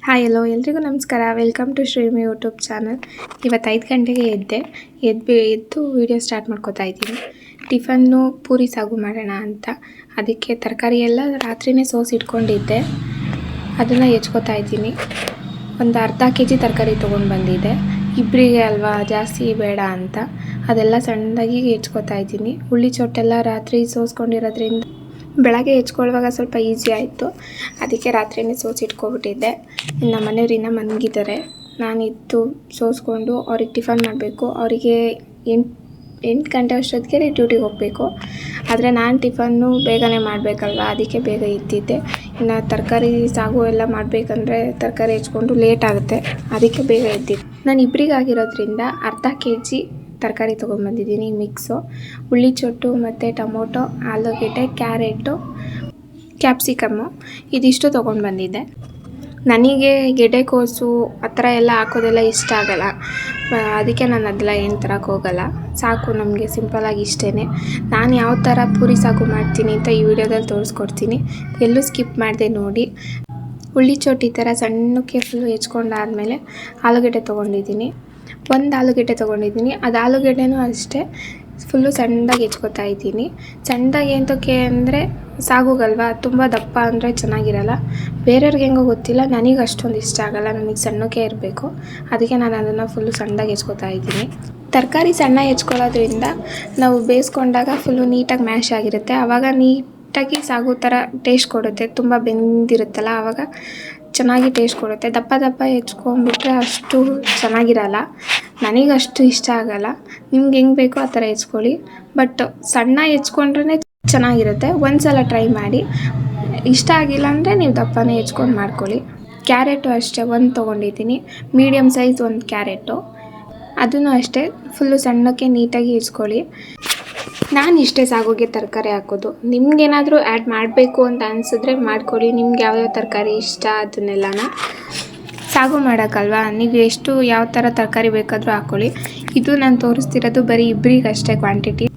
Hi ಎಲ್ಲೋ ಎಲ್ರಿಗೂ ನಮಸ್ಕಾರ. Welcome to Shreemi YouTube channel. ಇವತ್ತು 5 ಗಂಟೆಗೆ ಎದ್ದು ವೀಡಿಯೋ ಸ್ಟಾರ್ಟ್ ಮಾಡ್ಕೋತಾ ಇದ್ದೀನಿ. ಟಿಫನ್ನು ಪೂರಿ ಸಾಗು ಮಾಡೋಣ ಅಂತ. ಅದಕ್ಕೆ ತರಕಾರಿ ಎಲ್ಲ ರಾತ್ರಿನೇ ಸೋಸಿಟ್ಕೊಂಡಿದ್ದೆ, ಅದನ್ನು ಹೆಚ್ಕೋತಾ ಇದ್ದೀನಿ. ಒಂದು ಅರ್ಧ kg ತರಕಾರಿ ತೊಗೊಂಡು ಬಂದಿದ್ದೆ. ಇಬ್ಬರಿಗೆ ಅಲ್ವಾ, ಜಾಸ್ತಿ ಬೇಡ ಅಂತ ಅದೆಲ್ಲ ಸಣ್ಣದಾಗಿ ಹೆಚ್ಕೋತಾ ಇದ್ದೀನಿ. ಹುಳಿ ಚೊಟ್ಟೆಲ್ಲ ರಾತ್ರಿ ಸೋಸ್ಕೊಂಡಿರೋದ್ರಿಂದ ಬೆಳಗ್ಗೆ ಹೆಚ್ಕೊಳ್ಳುವಾಗ ಸ್ವಲ್ಪ ಈಸಿ ಆಯಿತು. ಅದಕ್ಕೆ ರಾತ್ರಿಯೇ ಸೋಸಿಟ್ಕೊಬಿಟ್ಟಿದ್ದೆ. ನಮ್ಮ ಮನೆಯವ್ರು ಇನ್ನೂ ಮಲಗಿದ್ದಾರೆ. ನಾನಿದ್ದು ಸೋಸ್ಕೊಂಡು ಅವ್ರಿಗೆ ಟಿಫನ್ ಮಾಡಬೇಕು. ಅವರಿಗೆ 8 ಗಂಟೆ ಅಷ್ಟೊತ್ತಿಗೆ ಡ್ಯೂಟಿಗೆ ಹೋಗಬೇಕು. ಆದರೆ ನಾನು ಟಿಫನ್ನು ಬೇಗನೆ ಮಾಡಬೇಕಲ್ವ, ಅದಕ್ಕೆ ಬೇಗ ಇದ್ದಿದ್ದೆ. ಇನ್ನು ತರಕಾರಿ ಸಾಗು ಎಲ್ಲ ಮಾಡಬೇಕಂದ್ರೆ ತರಕಾರಿ ಹೆಚ್ಕೊಂಡು ಲೇಟ್ ಆಗುತ್ತೆ, ಅದಕ್ಕೆ ಬೇಗ ಇದ್ದಿದ್ದೆ. ನಾನು ಇಬ್ಬರಿಗಾಗಿರೋದ್ರಿಂದ ಅರ್ಧ kg ತರಕಾರಿ ತೊಗೊಂಡ್ಬಂದಿದ್ದೀನಿ. ಮಿಕ್ಸು ಹುಳಿ ಚೊಟ್ಟು ಮತ್ತು ಟೊಮೊಟೊ, ಆಲೂಗೆಡ್ಡೆ, ಕ್ಯಾರೆಟು, ಕ್ಯಾಪ್ಸಿಕಮ್ಮು ಇದಿಷ್ಟು ತೊಗೊಂಡು ಬಂದಿದ್ದೆ. ನನಗೆ ಗೆಡ್ಡೆಕೋಸು ಆ ಥರ ಎಲ್ಲ ಹಾಕೋದೆಲ್ಲ ಇಷ್ಟ ಆಗಲ್ಲ, ಅದಕ್ಕೆ ನಾನು ಅದೆಲ್ಲ ಏನು ತರಕ್ಕೆ ಹೋಗಲ್ಲ. ಸಾಕು, ನಮಗೆ ಸಿಂಪಲಾಗಿ ಇಷ್ಟೇ. ನಾನು ಯಾವ ಥರ ಪೂರಿ ಸಾಗು ಮಾಡ್ತೀನಿ ಅಂತ ಈ ವಿಡಿಯೋದಲ್ಲಿ ತೋರಿಸ್ಕೊಡ್ತೀನಿ, ಎಲ್ಲೂ ಸ್ಕಿಪ್ ಮಾಡಿದೆ ನೋಡಿ. ಹುಳಿ ಚೊಟ್ಟು ಈ ಥರ ಸಣ್ಣಕ್ಕೆ ಫುಲ್ಲು ಹೆಚ್ಕೊಂಡಾದ್ಮೇಲೆ ಆಲೂಗೆಡ್ಡೆ ತೊಗೊಂಡಿದ್ದೀನಿ. ಒಂದು ಆಲೂಗೆಡ್ಡೆ ತೊಗೊಂಡಿದ್ದೀನಿ. ಅದು ಆಲೂಗೆಡ್ಡೆನೂ ಅಷ್ಟೇ ಫುಲ್ಲು ಸಣ್ಣದಾಗಿ ಹೆಚ್ಕೋತಾ ಇದ್ದೀನಿ. ಸಣ್ಣದಾಗಿ ಎಂತಕ್ಕೆ ಅಂದರೆ ಸಾಗುಗಲ್ವಾ, ತುಂಬ ದಪ್ಪ ಅಂದರೆ ಚೆನ್ನಾಗಿರಲ್ಲ. ಬೇರೆಯವ್ರಿಗೆ ಹೆಂಗೋ ಗೊತ್ತಿಲ್ಲ, ನನಗೆ ಅಷ್ಟೊಂದು ಇಷ್ಟ ಆಗಲ್ಲ. ನನಗೆ ಸಣ್ಣಕ್ಕೆ ಇರಬೇಕು, ಅದಕ್ಕೆ ನಾನು ಅದನ್ನು ಫುಲ್ಲು ಸಣ್ಣದಾಗಿ ಹೆಚ್ಕೋತಾ ಇದ್ದೀನಿ. ತರಕಾರಿ ಸಣ್ಣ ಹೆಚ್ಕೊಳ್ಳೋದ್ರಿಂದ ನಾವು ಬೇಯಿಸ್ಕೊಂಡಾಗ ಫುಲ್ಲು ನೀಟಾಗಿ ಮ್ಯಾಶ್ ಆಗಿರುತ್ತೆ. ಆವಾಗ ನೀಟಾಗಿ ಸಾಗು ಥರ ಟೇಸ್ಟ್ ಕೊಡುತ್ತೆ. ತುಂಬ ಬೆಂದಿರುತ್ತಲ್ಲ, ಆವಾಗ ಚೆನ್ನಾಗಿ ಟೇಸ್ಟ್ ಕೊಡುತ್ತೆ. ದಪ್ಪ ದಪ್ಪ ಹೆಚ್ಕೊಂಡ್ಬಿಟ್ರೆ ಅಷ್ಟು ಚೆನ್ನಾಗಿರಲ್ಲ, ನನಗೆ ಅಷ್ಟು ಇಷ್ಟ ಆಗಲ್ಲ. ನಿಮ್ಗೆ ಹೆಂಗೆ ಬೇಕೋ ಆ ಥರ ಹೆಚ್ಕೊಳ್ಳಿ, ಬಟ್ ಸಣ್ಣ ಹೆಚ್ಕೊಂಡ್ರೆ ಚೆನ್ನಾಗಿರುತ್ತೆ. ಒಂದು ಸಲ ಟ್ರೈ ಮಾಡಿ. ಇಷ್ಟ ಆಗಿಲ್ಲ ಅಂದರೆ ನೀವು ದಪ್ಪನೇ ಹೆಚ್ಕೊಂಡು ಮಾಡ್ಕೊಳ್ಳಿ. ಕ್ಯಾರೆಟು ಅಷ್ಟೇ ಒಂದು ತೊಗೊಂಡಿದ್ದೀನಿ, ಮೀಡಿಯಮ್ ಸೈಜ್ ಒಂದು ಕ್ಯಾರೆಟು. ಅದನ್ನು ಅಷ್ಟೇ ಫುಲ್ಲು ಸಣ್ಣಕ್ಕೆ ನೀಟಾಗಿ ಹೆಚ್ಕೊಳ್ಳಿ. ನಾನು ಇಷ್ಟೇ ಸಾಗುಗೆ ತರಕಾರಿ ಹಾಕೋದು. ನಿಮ್ಗೇನಾದರೂ ಆ್ಯಡ್ ಮಾಡಬೇಕು ಅಂತ ಅನಿಸಿದ್ರೆ ಮಾಡ್ಕೊಳ್ಳಿ. ನಿಮ್ಗೆ ಯಾವ್ಯಾವ ತರಕಾರಿ ಇಷ್ಟ ಅದನ್ನೆಲ್ಲನ ಸಾಗು ಮಾಡೋಕ್ಕಲ್ವಾ, ನೀವು ಎಷ್ಟು ಯಾವ ಥರ ತರಕಾರಿ ಬೇಕಾದರೂ ಹಾಕ್ಕೊಳ್ಳಿ. ಇದು ನಾನು ತೋರಿಸ್ತಿರೋದು ಬರೀ ಇಬ್ಬರಿಗಷ್ಟೇ ಕ್ವಾಂಟಿಟಿ.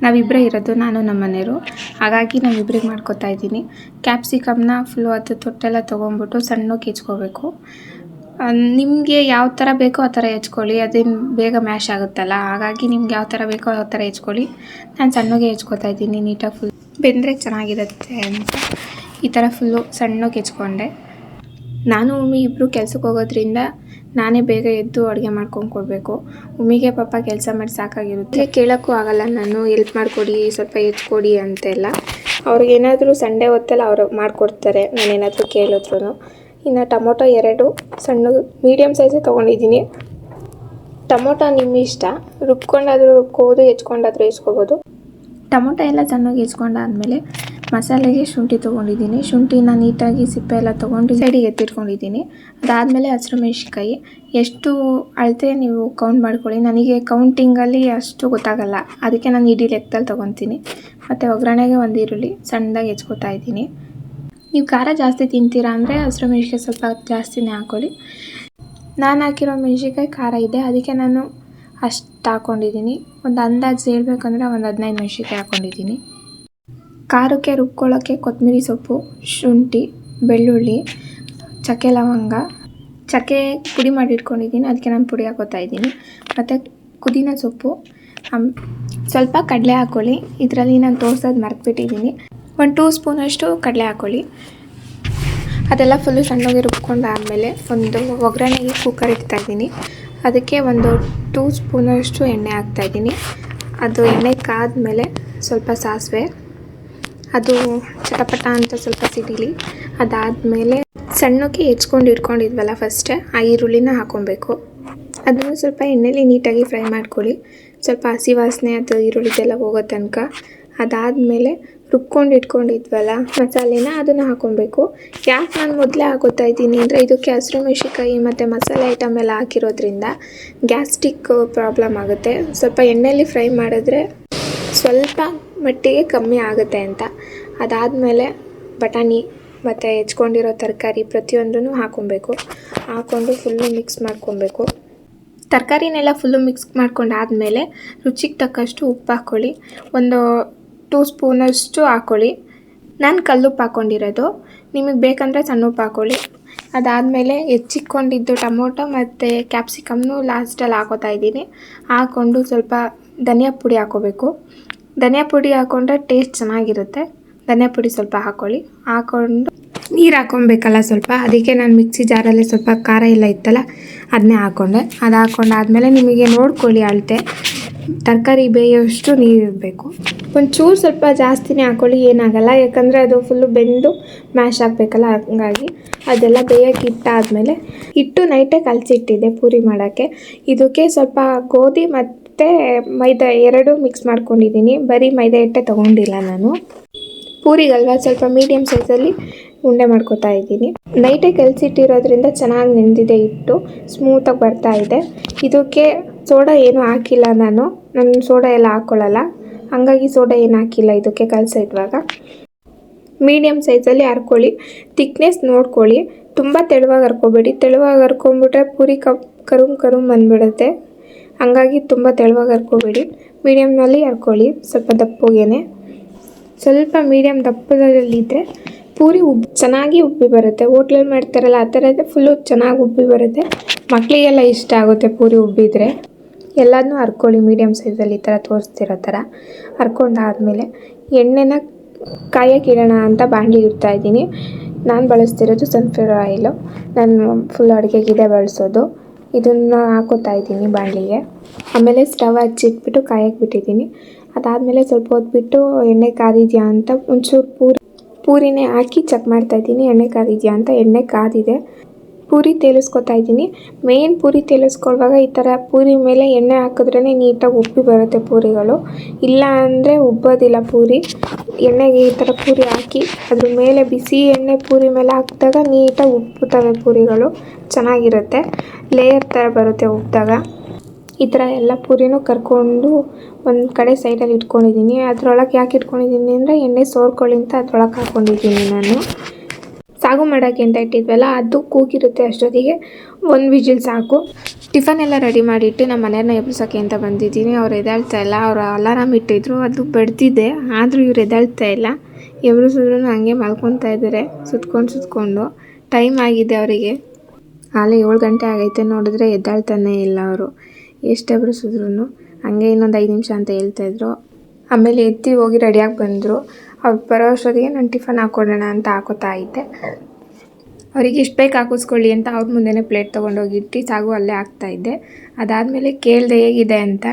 ನಾವಿಬ್ಬರೇ ಇರೋದು, ನಾನು ನಮ್ಮ ಮನೆಯವರು, ಹಾಗಾಗಿ ನಾವಿಬ್ಬರಿಗೆ ಮಾಡ್ಕೊತಾ ಇದ್ದೀನಿ. ಕ್ಯಾಪ್ಸಿಕಮ್ನ ಫುಲ್ಲು ಅದು ತೊಟ್ಟೆಲ್ಲ ತೊಗೊಂಬಿಟ್ಟು ಸಣ್ಣಕ್ಕೆ ಹೆಚ್ಕೋಬೇಕು. ನಿಮಗೆ ಯಾವ ಥರ ಬೇಕೋ ಆ ಥರ ಹೆಚ್ಕೊಳ್ಳಿ, ಅದೇನು ಬೇಗ ಮ್ಯಾಶ್ ಆಗುತ್ತಲ್ಲ, ಹಾಗಾಗಿ ನಿಮ್ಗೆ ಯಾವ ಥರ ಬೇಕೋ ಆ ಥರ ಹೆಚ್ಕೊಳ್ಳಿ. ನಾನು ಸಣ್ಣಗೆ ಹೆಚ್ಕೋತಾ ಇದ್ದೀನಿ, ನೀಟಾಗಿ ಫುಲ್ ಬೆಂದರೆ ಚೆನ್ನಾಗಿರುತ್ತೆ ಅಂತ ಈ ಥರ ಫುಲ್ಲು ಸಣ್ಣಗೆ ಹೆಚ್ಕೊಂಡೆ. ನಾನು ಉಮ್ಮಿ ಇಬ್ಬರು ಕೆಲ್ಸಕ್ಕೆ ಹೋಗೋದ್ರಿಂದ ನಾನೇ ಬೇಗ ಎದ್ದು ಅಡುಗೆ ಮಾಡ್ಕೊಂಡು ಕೊಡಬೇಕು. ಉಮ್ಮಿಗೆ ಪಾಪ ಕೆಲಸ ಮಾಡಿ ಸಾಕಾಗಿರುತ್ತೆ, ಕೇಳೋಕ್ಕೂ ಆಗಲ್ಲ. ನಾನು ಹೆಲ್ಪ್ ಮಾಡಿಕೊಡಿ, ಸ್ವಲ್ಪ ಹೆಚ್ಕೊಡಿ ಅಂತೆಲ್ಲ. ಅವ್ರಿಗೇನಾದರೂ ಸಂಡೇ ಹೊತ್ತೆಲ್ಲ ಅವರು ಮಾಡಿಕೊಡ್ತಾರೆ, ನಾನೇನಾದರೂ ಕೇಳಿದ್ರು. ಇನ್ನು ಟೊಮೊಟೊ 2 ಸಣ್ಣ ಮೀಡಿಯಮ್ ಸೈಜೇ ತೊಗೊಂಡಿದ್ದೀನಿ. ಟೊಮೊಟೊ ನಿಮ್ಮ ಇಷ್ಟ, ರುಬ್ಕೊಂಡಾದರೂ ರುಬ್ಕೋಬೋದು, ಹೆಚ್ಕೊಂಡಾದರೂ ಹೆಚ್ಕೋಬೋದು. ಟೊಮೊಟೊ ಎಲ್ಲ ಸಣ್ಣಗೆ ಹೆಚ್ಕೊಂಡಾದ್ಮೇಲೆ ಮಸಾಲೆಗೆ ಶುಂಠಿ ತೊಗೊಂಡಿದ್ದೀನಿ. ಶುಂಠಿನ ನೀಟಾಗಿ ಸಿಪ್ಪೆ ಎಲ್ಲ ತೊಗೊಂಡು ಸೈಡಿಗೆ ಎತ್ತಿಟ್ಕೊಂಡಿದ್ದೀನಿ. ಅದಾದಮೇಲೆ ಹಸಿರು ಮೆಣಸಿನ್ಕಾಯಿ ಎಷ್ಟು ಅಳತೆ ನೀವು ಕೌಂಟ್ ಮಾಡ್ಕೊಳ್ಳಿ. ನನಗೆ ಕೌಂಟಿಂಗಲ್ಲಿ ಅಷ್ಟು ಗೊತ್ತಾಗಲ್ಲ, ಅದಕ್ಕೆ ನಾನು ಇಡೀ ಲೆಕ್ಕದಲ್ಲಿ ತೊಗೊತೀನಿ. ಮತ್ತು ಒಗ್ಗರಣೆಗೆ ಒಂದು ಈರುಳ್ಳಿ ಸಣ್ಣದಾಗಿ ಹೆಚ್ಕೋತಾ ಇದ್ದೀನಿ. ನೀವು ಖಾರ ಜಾಸ್ತಿ ತಿಂತೀರಾ ಅಂದರೆ ಹಸಿರು ಮೆಣಸಿನ್ಕಾಯಿ ಸ್ವಲ್ಪ ಜಾಸ್ತಿನೇ ಹಾಕ್ಕೊಳ್ಳಿ. ನಾನು ಹಾಕಿರೋ ಮೆಣಸಿನ್ಕಾಯಿ ಖಾರ ಇದೆ, ಅದಕ್ಕೆ ನಾನು ಅಷ್ಟು ಹಾಕ್ಕೊಂಡಿದ್ದೀನಿ. ಒಂದು ಅಂದಾಜು ಹೇಳ್ಬೇಕಂದ್ರೆ ಒಂದು 15 ಮೆಣಸಿನ್ಕಾಯಿ ಹಾಕ್ಕೊಂಡಿದ್ದೀನಿ. ಖಾರಕ್ಕೆ ರುಬ್ಕೊಳ್ಳೋಕ್ಕೆ ಕೊತ್ತಂಬರಿ ಸೊಪ್ಪು, ಶುಂಠಿ, ಬೆಳ್ಳುಳ್ಳಿ, ಚಕ್ಕೆ ಲವಂಗ, ಚಕ್ಕೆ ಪುಡಿ ಮಾಡಿ ಇಟ್ಕೊಂಡಿದ್ದೀನಿ, ಅದಕ್ಕೆ ನಾನು ಪುಡಿ ಹಾಕೋತಾ ಇದ್ದೀನಿ. ಮತ್ತು ಪುದೀನ ಸೊಪ್ಪು, ಸ್ವಲ್ಪ ಕಡಲೆ ಹಾಕ್ಕೊಳ್ಳಿ. ಇದರಲ್ಲಿ ನಾನು ತೋರಿಸೋದು ಮರೆತುಬಿಟ್ಟಿದ್ದೀನಿ. 1 2 ಸ್ಪೂನಷ್ಟು ಕಡಲೆ ಹಾಕ್ಕೊಳ್ಳಿ. ಅದೆಲ್ಲ ಫುಲ್ಲು ಸಣ್ಣಗೆ ರುಬ್ಕೊಂಡಾದಮೇಲೆ ಒಂದು ಒಗ್ಗರಣೆಗೆ ಕುಕ್ಕರ್ ಇಡ್ತಾಯಿದ್ದೀನಿ. ಅದಕ್ಕೆ ಒಂದು 2 ಸ್ಪೂನಷ್ಟು ಎಣ್ಣೆ ಹಾಕ್ತಾಯಿದ್ದೀನಿ. ಅದು ಎಣ್ಣೆ ಕಾದ್ಮೇಲೆ ಸ್ವಲ್ಪ ಸಾಸಿವೆ, ಅದು ಚಟಪಟ ಅಂತ ಸ್ವಲ್ಪ ಸಿಡಿಲಿ. ಅದಾದಮೇಲೆ ಸಣ್ಣಕ್ಕೆ ಹೆಚ್ಕೊಂಡು ಇಟ್ಕೊಂಡಿದ್ವಲ್ಲ ಫಸ್ಟೇ, ಆ ಈರುಳ್ಳಿನ ಹಾಕ್ಕೊಬೇಕು. ಅದನ್ನು ಸ್ವಲ್ಪ ಎಣ್ಣೆಲಿ ನೀಟಾಗಿ ಫ್ರೈ ಮಾಡ್ಕೊಳ್ಳಿ, ಸ್ವಲ್ಪ ಹಸಿ ವಾಸನೆ ಅದು ಈರುಳ್ಳಿದೆಲ್ಲ ಹೋಗೋ ತನಕ. ಅದಾದಮೇಲೆ ರುಬ್ಕೊಂಡು ಇಟ್ಕೊಂಡಿದ್ವಲ್ಲ ಮಸಾಲೆನ, ಅದನ್ನು ಹಾಕ್ಕೊಬೇಕು. ಯಾಕೆ ನಾನು ಮೊದಲೇ ಹಾಕೋತಾ ಇದ್ದೀನಿ ಅಂದರೆ ಇದಕ್ಕೆ ಹಸಿರು ಮೆಣಸಿನ್ಕಾಯಿ ಮತ್ತು ಮಸಾಲೆ ಐಟಮ್ ಎಲ್ಲ ಹಾಕಿರೋದ್ರಿಂದ ಗ್ಯಾಸ್ಟ್ರಿಕ್ ಪ್ರಾಬ್ಲಮ್ ಆಗುತ್ತೆ. ಸ್ವಲ್ಪ ಎಣ್ಣೆಯಲ್ಲಿ ಫ್ರೈ ಮಾಡಿದ್ರೆ ಸ್ವಲ್ಪ ಮಟ್ಟಿಗೆ ಕಮ್ಮಿ ಆಗುತ್ತೆ ಅಂತ. ಅದಾದಮೇಲೆ ಬಟಾಣಿ ಮತ್ತು ಹೆಚ್ಕೊಂಡಿರೋ ತರಕಾರಿ ಪ್ರತಿಯೊಂದೂ ಹಾಕ್ಕೊಬೇಕು. ಹಾಕ್ಕೊಂಡು ಫುಲ್ಲು ಮಿಕ್ಸ್ ಮಾಡ್ಕೊಬೇಕು. ತರಕಾರಿನೆಲ್ಲ ಫುಲ್ಲು ಮಿಕ್ಸ್ ಮಾಡ್ಕೊಂಡಾದಮೇಲೆ ರುಚಿಗೆ ತಕ್ಕಷ್ಟು ಉಪ್ಪು ಹಾಕ್ಕೊಳ್ಳಿ. ಒಂದು 2 ಸ್ಪೂನಷ್ಟು ಹಾಕ್ಕೊಳ್ಳಿ. ನಾನು ಕಲ್ಲುಪ್ಪು ಹಾಕ್ಕೊಂಡಿರೋದು, ನಿಮಗೆ ಬೇಕಂದರೆ ಸಣ್ಣ ಉಪ್ಪು ಹಾಕ್ಕೊಳ್ಳಿ. ಅದಾದಮೇಲೆ ಹೆಚ್ಚಿಕೊಂಡಿದ್ದು ಟೊಮೊಟೊ ಮತ್ತು ಕ್ಯಾಪ್ಸಿಕಮ್ನು ಲಾಸ್ಟಲ್ಲಿ ಹಾಕೋತಾ ಇದ್ದೀನಿ. ಹಾಕ್ಕೊಂಡು ಸ್ವಲ್ಪ ಧನಿಯಾ ಪುಡಿ ಹಾಕೋಬೇಕು. ಧನಿಯಾ ಪುಡಿ ಹಾಕ್ಕೊಂಡ್ರೆ ಟೇಸ್ಟ್ ಚೆನ್ನಾಗಿರುತ್ತೆ. ಧನಿಯಾ ಪುಡಿ ಸ್ವಲ್ಪ ಹಾಕ್ಕೊಳ್ಳಿ. ಹಾಕ್ಕೊಂಡು ನೀರು ಹಾಕ್ಕೊಬೇಕಲ್ಲ ಸ್ವಲ್ಪ, ಅದಕ್ಕೆ ನಾನು ಮಿಕ್ಸಿ ಜಾರಲ್ಲಿ ಸ್ವಲ್ಪ ಖಾರ ಎಲ್ಲ ಇತ್ತಲ್ಲ ಅದನ್ನೇ ಹಾಕ್ಕೊಂಡೆ. ಅದು ಹಾಕ್ಕೊಂಡಾದ್ಮೇಲೆ ನಿಮಗೆ ನೋಡ್ಕೊಳ್ಳಿ ಅಳತೆ, ತರಕಾರಿ ಬೇಯೋಷ್ಟು ನೀರು ಇರಬೇಕು. ಒಂಚೂರು ಸ್ವಲ್ಪ ಜಾಸ್ತಿನೇ ಹಾಕ್ಕೊಳ್ಳಿ, ಏನಾಗಲ್ಲ. ಯಾಕಂದರೆ ಅದು ಫುಲ್ಲು ಬೆಂದು ಮ್ಯಾಶ್ ಆಗಬೇಕಲ್ಲ, ಹಾಗಾಗಿ ಅದೆಲ್ಲ ಬೇಯೋಕ್ಕೆ ಇಟ್ಟಾದಮೇಲೆ ಹಿಟ್ಟು ನೈಟೇ ಕಲಸಿಟ್ಟಿದ್ದೆ ಪೂರಿ ಮಾಡೋಕ್ಕೆ. ಇದಕ್ಕೆ ಸ್ವಲ್ಪ ಗೋಧಿ ಮತ್ತು ಮೈದಾ ಎರಡೂ ಮಿಕ್ಸ್ ಮಾಡ್ಕೊಂಡಿದ್ದೀನಿ. ಬರೀ ಮೈದಾ ಹಿಟ್ಟೆ ತೊಗೊಂಡಿಲ್ಲ ನಾನು. ಪೂರಿಗಲ್ವ ಸ್ವಲ್ಪ ಮೀಡಿಯಮ್ ಸೈಜಲ್ಲಿ ಉಂಡೆ ಮಾಡ್ಕೊತಾ ಇದ್ದೀನಿ. ನೈಟೇ ಕಲಸಿಟ್ಟಿರೋದ್ರಿಂದ ಚೆನ್ನಾಗಿ ನೆಂದಿದೆ ಹಿಟ್ಟು, ಸ್ಮೂತಾಗಿ ಬರ್ತಾ ಇದೆ. ಇದಕ್ಕೆ ಸೋಡಾ ಏನೂ ಹಾಕಿಲ್ಲ ನಾನು ಸೋಡಾ ಎಲ್ಲ ಹಾಕ್ಕೊಳ್ಳಲ್ಲ, ಹಾಗಾಗಿ ಸೋಡಾ ಏನು ಹಾಕಿಲ್ಲ ಇದಕ್ಕೆ ಕಲಸಿಡುವಾಗ. ಮೀಡಿಯಮ್ ಸೈಜಲ್ಲಿ ಹರ್ಕೊಳ್ಳಿ. ತಿಕ್ನೆಸ್ ನೋಡ್ಕೊಳ್ಳಿ, ತುಂಬ ತೆಳುವಾಗಿ ಹರ್ಕೊಬೇಡಿ. ತೆಳುವಾಗಿ ಹರ್ಕೊಂಬಿಟ್ರೆ ಪೂರಿ ಕರುಮ್ ಬಂದುಬಿಡುತ್ತೆ. ಹಾಗಾಗಿ ತುಂಬ ತೆಳುವಾಗಿ ಹರ್ಕೊಬೇಡಿ, ಮೀಡಿಯಮ್ನಲ್ಲಿ ಹರ್ಕೊಳ್ಳಿ. ಸ್ವಲ್ಪ ದಪ್ಪಗೇನೆ, ಸ್ವಲ್ಪ ಮೀಡಿಯಮ್ ದಪ್ಪದಲ್ಲಿದ್ದರೆ ಪೂರಿ ಚೆನ್ನಾಗಿ ಉಬ್ಬಿ ಬರುತ್ತೆ. ಹೋಟ್ಲಲ್ಲಿ ಮಾಡ್ತಾರಲ್ಲ ಆ ಥರ ಇದ್ದರೆ ಫುಲ್ಲು ಚೆನ್ನಾಗಿ ಉಬ್ಬಿ ಬರುತ್ತೆ. ಮಕ್ಕಳಿಗೆಲ್ಲ ಇಷ್ಟ ಆಗುತ್ತೆ ಪೂರಿ ಉಬ್ಬಿದರೆ. ಎಲ್ಲದನ್ನೂ ಹರ್ಕೊಳ್ಳಿ ಮೀಡಿಯಮ್ ಸೈಜಲ್ಲಿ, ಈ ಥರ ತೋರಿಸ್ತಿರೋ ಥರ ಹರ್ಕೊಂಡಾದಮೇಲೆ ಎಣ್ಣೆನ ಕಾಯಕ್ಕೆ ಇಡೋಣ ಅಂತ ಬಾಣಲಿ ಇಡ್ತಾ ಇದ್ದೀನಿ. ನಾನು ಬಳಸ್ತಿರೋದು ಸನ್ಫ್ಲವರ್ ಆಯಿಲು. ನಾನು ಫುಲ್ ಅಡುಗೆಗಿದೆ ಬಳಸೋದು. ಇದನ್ನು ಹಾಕೋತಾ ಇದ್ದೀನಿ ಬಾಣಲಿಗೆ. ಆಮೇಲೆ ಸ್ಟವ್ ಹಚ್ಚಿಟ್ಬಿಟ್ಟು ಕಾಯಕ್ಕೆ ಬಿಟ್ಟಿದ್ದೀನಿ. ಅದಾದಮೇಲೆ ಸ್ವಲ್ಪ ಹೊತ್ತು ಬಿಟ್ಟು ಎಣ್ಣೆ ಕಾದಿದೆಯಾ ಅಂತ ಒಂಚೂರು ಪೂರಿನೇ ಹಾಕಿ ಚೆಕ್ ಮಾಡ್ತಾಯಿದ್ದೀನಿ. ಎಣ್ಣೆ ಕಾದಿದೆಯಾ ಅಂತ. ಎಣ್ಣೆ ಕಾದಿದೆ. ಪೂರಿ ತೇಲಿಸ್ಕೊತಾ ಇದ್ದೀನಿ. ಮೇನ್ ಪೂರಿ ತೇಲಿಸ್ಕೊಳ್ಳುವಾಗ ಈ ಥರ ಪೂರಿ ಮೇಲೆ ಎಣ್ಣೆ ಹಾಕಿದ್ರೇ ನೀಟಾಗಿ ಉಬ್ಬಿ ಬರುತ್ತೆ ಪೂರಿಗಳು. ಇಲ್ಲ ಅಂದರೆ ಉಬ್ಬೋದಿಲ್ಲ ಪೂರಿ. ಎಣ್ಣೆಗೆ ಈ ಥರ ಪೂರಿ ಹಾಕಿ ಅದ್ರ ಮೇಲೆ ಬಿಸಿ ಎಣ್ಣೆ ಪೂರಿ ಮೇಲೆ ಹಾಕಿದಾಗ ನೀಟಾಗಿ ಉಬ್ಬುತ್ತವೆ ಪೂರಿಗಳು, ಚೆನ್ನಾಗಿರುತ್ತೆ. ಲೇಯರ್ ಥರ ಬರುತ್ತೆ ಉಬ್ಬಿದಾಗ. ಈ ಥರ ಎಲ್ಲ ಪೂರಿನೂ ಕರ್ಕೊಂಡು ಒಂದು ಕಡೆ ಸೈಡಲ್ಲಿ ಇಟ್ಕೊಂಡಿದ್ದೀನಿ. ಅದರೊಳಗೆ ಯಾಕೆ ಇಟ್ಕೊಂಡಿದ್ದೀನಿ ಅಂದರೆ ಎಣ್ಣೆ ಸೋರ್ಕೊಳ್ಳಿ ಅಂತ ಅದ್ರೊಳಗೆ ಹಾಕ್ಕೊಂಡಿದ್ದೀನಿ ನಾನು. ಸಾಗು ಮಾಡೋಕ್ಕೆ ಅಂತ ಇಟ್ಟಿದ್ವಲ್ಲ ಅದು ಕೂಗಿರುತ್ತೆ ಅಷ್ಟೊತ್ತಿಗೆ, ಒಂದು ವಿಜಿಲ್ ಸಾಕು. ಟಿಫನ್ ಎಲ್ಲ ರೆಡಿ ಮಾಡಿಟ್ಟು ನಮ್ಮ ಮನೆಯವ್ರನ್ನ ಎಬ್ಬಿಸೋಕ್ಕೆ ಅಂತ ಬಂದಿದ್ದೀನಿ. ಅವ್ರು ಎದ್ದೇಳ್ತಾ ಇಲ್ಲ. ಅವರು ಅಲಾರಾಮ್ ಇಟ್ಟಿದ್ರು, ಅದು ಬಡ್ದಿದೆ. ಆದರೂ ಇವ್ರು ಎದ್ದೇಳ್ತಾ ಇಲ್ಲ. ಎಬ್ಬಿಸಿದ್ರು ಹಂಗೆ ಮಲ್ಕೊತಾ ಇದ್ದಾರೆ ಸುತ್ಕೊಂಡು. ಟೈಮ್ ಆಗಿದೆ ಅವರಿಗೆ, ಆಲೇ 7 ಗಂಟೆ ಆಗೈತೆ. ನೋಡಿದ್ರೆ ಎದ್ದೇಳ್ತಾನೇ ಇಲ್ಲ ಅವರು. ಎಷ್ಟು ಎಬ್ಬಿಸಿದ್ರು ಹಂಗೆ ಇನ್ನೊಂದು 5 ನಿಮಿಷ ಅಂತ ಹೇಳ್ತಾಯಿದ್ರು. ಆಮೇಲೆ ಎತ್ತಿ ಹೋಗಿ ರೆಡಿಯಾಗಿ ಬಂದರು. ಅವ್ರು ಬರೋ ಅಷ್ಟೊತ್ತಿಗೆ ನಾನು ಟಿಫನ್ ಹಾಕ್ಕೊಡೋಣ ಅಂತ ಹಾಕೋತಾ ಇದ್ದೆ. ಅವರಿಗೆ ಎಷ್ಟು ಬೇಕು ಹಾಕಿಸ್ಕೊಳ್ಳಿ ಅಂತ ಅವ್ರ ಮುಂದೆನೇ ಪ್ಲೇಟ್ ತೊಗೊಂಡೋಗಿಟ್ಟು ಸಾಗು ಅಲ್ಲೇ ಹಾಕ್ತಾಯಿದ್ದೆ. ಅದಾದಮೇಲೆ ಕೇಳಿದೆ ಹೇಗಿದೆ ಅಂತ.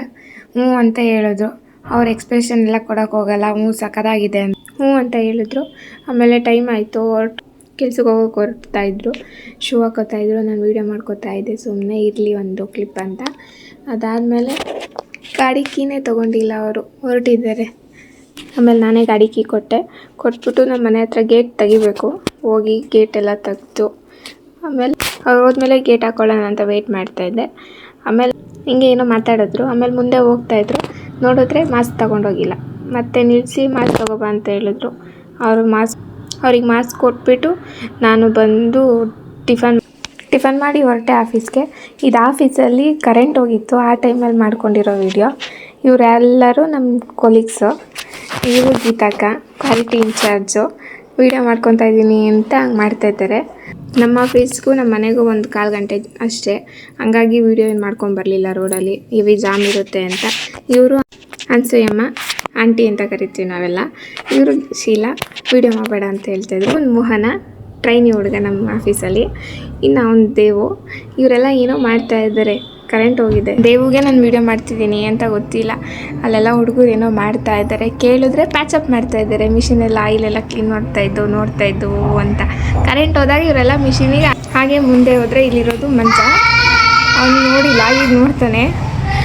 ಹ್ಞೂ ಅಂತ ಹೇಳಿದ್ರು. ಅವ್ರ ಎಕ್ಸ್ಪ್ರೆಷನ್ ಎಲ್ಲ ಕೊಡೋಕೆ ಹೋಗಲ್ಲ, ಹ್ಞೂ ಸಖತ್ತಾಗಿದೆ ಅಂತ ಹ್ಞೂ ಅಂತ ಹೇಳಿದ್ರು. ಆಮೇಲೆ ಟೈಮ್ ಆಯಿತು, ಕೆಲ್ಸಕ್ಕೆ ಹೋಗೋಕೆ ಹೊರಡ್ತಾಯಿದ್ರು. ಶೂ ಹಾಕೋತಾಯಿದ್ರು. ನಾನು ವೀಡಿಯೋ ಮಾಡ್ಕೋತಾ ಇದ್ದೆ ಸುಮ್ಮನೆ ಇರಲಿ ಒಂದು ಕ್ಲಿಪ್ ಅಂತ. ಅದಾದಮೇಲೆ ಗಾಡಿ ಕೀನೇ ತೊಗೊಂಡಿಲ್ಲ, ಅವರು ಹೊರಟಿದ್ದಾರೆ. ಆಮೇಲೆ ನಾನೇ ಗಾಡಿ ಕೀ ಕೊಟ್ಬಿಟ್ಟು ನಮ್ಮ ಮನೆ ಹತ್ರ ಗೇಟ್ ತೆಗಿಬೇಕು. ಹೋಗಿ ಗೇಟೆಲ್ಲ ತೆಗೆದು ಆಮೇಲೆ ಅವ್ರು ಹೋದ್ಮೇಲೆ ಗೇಟ್ ಹಾಕ್ಕೊಳ್ಳೋಣ ಅಂತ ವೆಯ್ಟ್ ಮಾಡ್ತಾಯಿದ್ದೆ. ಆಮೇಲೆ ಹಿಂಗೆ ಏನೋ ಮಾತಾಡಿದ್ರು. ಆಮೇಲೆ ಮುಂದೆ ಹೋಗ್ತಾಯಿದ್ರು. ನೋಡಿದ್ರೆ ಮಾಸ್ಕ್ ತೊಗೊಂಡೋಗಿಲ್ಲ. ಮತ್ತೆ ನಿಲ್ಲಿಸಿ ಮಾಸ್ಕ್ ತೊಗೊಬಾ ಅಂತ ಹೇಳಿದ್ರು. ಅವ್ರಿಗೆ ಮಾಸ್ಕ್ ಕೊಟ್ಬಿಟ್ಟು ನಾನು ಬಂದು ಟಿಫನ್ ಮಾಡಿ ಹೊರಟೆ ಆಫೀಸ್ಗೆ. ಇದು ಆಫೀಸಲ್ಲಿ ಕರೆಂಟ್ ಹೋಗಿತ್ತು, ಆ ಟೈಮಲ್ಲಿ ಮಾಡ್ಕೊಂಡಿರೋ ವೀಡಿಯೋ. ಇವರೆಲ್ಲರೂ ನಮ್ಮ ಕೊಲೀಗ್ಸು. ಇವರು ಗೀತಕ್ಕ, ಕ್ವಾಲಿಟಿ ಇನ್ಚಾರ್ಜು. ವೀಡಿಯೋ ಮಾಡ್ಕೊತಾ ಇದ್ದೀನಿ ಅಂತ ಹಂಗೆ ಮಾಡ್ತಾಯಿದ್ದಾರೆ. ನಮ್ಮ ಆಫೀಸ್ಗೂ ನಮ್ಮ ಮನೆಗೂ 1-1/4 ಗಂಟೆ ಅಷ್ಟೇ. ಹಂಗಾಗಿ ವೀಡಿಯೋ ಏನು ಮಾಡ್ಕೊಂಬರಲಿಲ್ಲ ರೋಡಲ್ಲಿ, ಇವಿ ಜಾಮ್ ಇರುತ್ತೆ ಅಂತ. ಇವರು ಅನ್ಸೂಯಮ್ಮ, ಆಂಟಿ ಅಂತ ಕರಿತೀವಿ ನಾವೆಲ್ಲ. ಇವರು ಶೀಲಾ, ವೀಡಿಯೋ ಮಾಡಬೇಡ ಅಂತ ಹೇಳ್ತಾಯಿದ್ರು. ಒಂದು ಮೋಹನ, ಟ್ರೈನಿ ಹುಡುಗ ನಮ್ಮ ಆಫೀಸಲ್ಲಿ. ಇನ್ನು ಅವ್ನು ದೇವು. ಇವರೆಲ್ಲ ಏನೋ ಮಾಡ್ತಾಯಿದ್ದಾರೆ. ಕರೆಂಟ್ ಹೋಗಿದೆ. ದೇವುಗೆ ನಾನು ವೀಡಿಯೋ ಮಾಡ್ತಿದ್ದೀನಿ ಅಂತ ಗೊತ್ತಿಲ್ಲ. ಅಲ್ಲೆಲ್ಲ ಹುಡುಗರು ಏನೋ ಮಾಡ್ತಾಯಿದ್ದಾರೆ. ಕೇಳಿದ್ರೆ ಪ್ಯಾಚಪ್ ಮಾಡ್ತಾಯಿದ್ದಾರೆ. ಮಿಷಿನೆಲ್ಲ ಆಯಿಲೆಲ್ಲ ಕ್ಲೀನ್ ನೋಡ್ತಾ ಇದ್ದವು ಅಂತ. ಕರೆಂಟ್ ಹೋದಾಗ ಇವರೆಲ್ಲ ಮಿಷಿನಿಗೆ ಹಾಗೆ ಮುಂದೆ ಹೋದರೆ ಇಲ್ಲಿರೋದು ಮಂಚ. ಅವ್ನು ನೋಡಿಲ್ಲ, ಈಗ ನೋಡ್ತಾನೆ.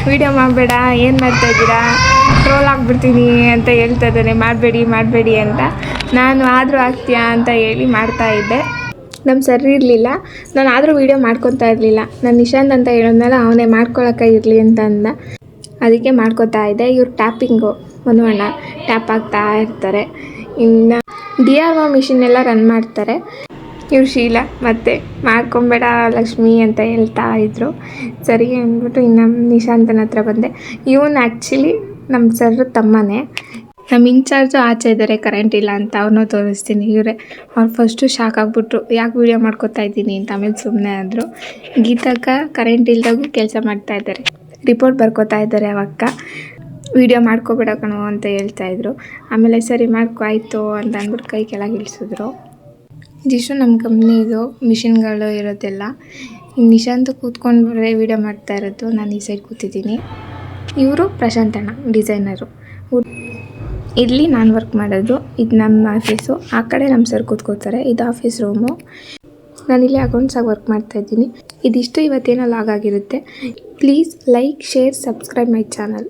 ವೀಡಿಯೋ ಮಾಡಬೇಡ, ಏನು ಮಾಡ್ತಾಯಿದ್ದೀರಾ, ಟ್ರೋಲ್ ಆಗಿಬಿಡ್ತೀನಿ ಅಂತ ಹೇಳ್ತಾ ಇದ್ದಾನೆ. ಮಾಡಬೇಡಿ ಅಂತ. ನಾನು ಆದರೂ ಆಗ್ತೀಯಾ ಅಂತ ಹೇಳಿ ಮಾಡ್ತಾಯಿದ್ದೆ. ನಮ್ಮ ಸರ್ ಇರಲಿಲ್ಲ, ನಾನು ಆದರೂ ವೀಡಿಯೋ ಮಾಡ್ಕೊತಾ ಇರಲಿಲ್ಲ. ನಾನು ನಿಶಾಂತ್ ಅಂತ ಹೇಳಿದ್ಮೇಲೆ ಅವನೇ ಮಾಡ್ಕೊಳಕ್ಕೆ ಇರಲಿ ಅಂತ ಅಂದ. ಅದಕ್ಕೆ ಮಾಡ್ಕೊತಾ ಇದ್ದೆ. ಇವ್ರು ಟ್ಯಾಪಿಂಗು ಮನುವಣ್ಣ ಟ್ಯಾಪ್ ಆಗ್ತಾ ಇರ್ತಾರೆ. ಇನ್ನು DRO ಮಿಷಿನೆಲ್ಲ ರನ್ ಮಾಡ್ತಾರೆ. ಇವ್ರು ಶೀಲಾ ಮತ್ತು ಮಾಡ್ಕೊಬೇಡ ಲಕ್ಷ್ಮಿ ಅಂತ ಹೇಳ್ತಾ ಇದ್ರು. ಸರಿ ಅಂದ್ಬಿಟ್ಟು ಇನ್ನು ನಿಶಾಂತನ ಹತ್ರ ಬಂದೆ. ಇವನು ಆ್ಯಕ್ಚುಲಿ ನಮ್ಮ ಸರ್ ತಮ್ಮನೇ. ನಮ್ಮ ಇನ್ಚಾರ್ಜು ಆಚೆ ಇದ್ದಾರೆ, ಕರೆಂಟ್ ಇಲ್ಲ ಅಂತ. ಅವ್ರನ್ನೂ ತೋರಿಸ್ತೀನಿ. ಅವ್ರು ಫಸ್ಟು ಶಾಕ್ ಆಗಿಬಿಟ್ರು, ಯಾಕೆ ವೀಡಿಯೋ ಮಾಡ್ಕೊತಾ ಇದ್ದೀನಿ ಅಂತ. ಆಮೇಲೆ ಸುಮ್ಮನೆ ಆದರು. ಗೀತಕ್ಕ ಕರೆಂಟ್ ಇಲ್ದಾಗೂ ಕೆಲಸ ಮಾಡ್ತಾಯಿದ್ದಾರೆ, ರಿಪೋರ್ಟ್ ಬರ್ಕೋತಾ ಇದ್ದಾರೆ. ಅವಕ್ಕ ವೀಡಿಯೋ ಮಾಡ್ಕೊಬೇಡ ಕಣೋ ಅಂತ ಹೇಳ್ತಾಯಿದ್ರು. ಆಮೇಲೆ ಸರಿ ಮಾಡ್ಕೊ ಆಯಿತು ಅಂತ ಅಂದ್ಬಿಟ್ಟು ಕೈ ಕೆಳಗೆ ಇಳಿಸಿದ್ರು. ಇದಿಷ್ಟು ನಮ್ಮ ಕಂಪ್ನಿದು ಮಿಷಿನ್ಗಳು ಇರೋದೆಲ್ಲ. ನಿಶಾಂತ್ ಕೂತ್ಕೊಂಡ್ರೆ ವೀಡಿಯೋ ಮಾಡ್ತಾ ಇರೋದು, ನಾನು ಈ ಸೈಡ್ ಕೂತಿದ್ದೀನಿ. ಇವರು ಪ್ರಶಾಂತ್ ಅಣ್ಣ, ಡಿಸೈನರು. ಇಲ್ಲಿ ನಾನು ವರ್ಕ್ ಮಾಡೋದು, ಇದು ನಮ್ಮ ಆಫೀಸು. ಆ ಕಡೆ ನಮ್ಮ ಸರ್ ಕೂತ್ಕೋತಾರೆ, ಇದು ಆಫೀಸ್ ರೂಮು. ನಾನಿಲ್ಲಿ ಅಕೌಂಟ್ಸಾಗಿ ವರ್ಕ್ ಮಾಡ್ತಾಯಿದ್ದೀನಿ. ಇದಿಷ್ಟು ಇವತ್ತೇನೋ ಲಾಗ್ ಆಗಿರುತ್ತೆ. Please like, share, subscribe my channel.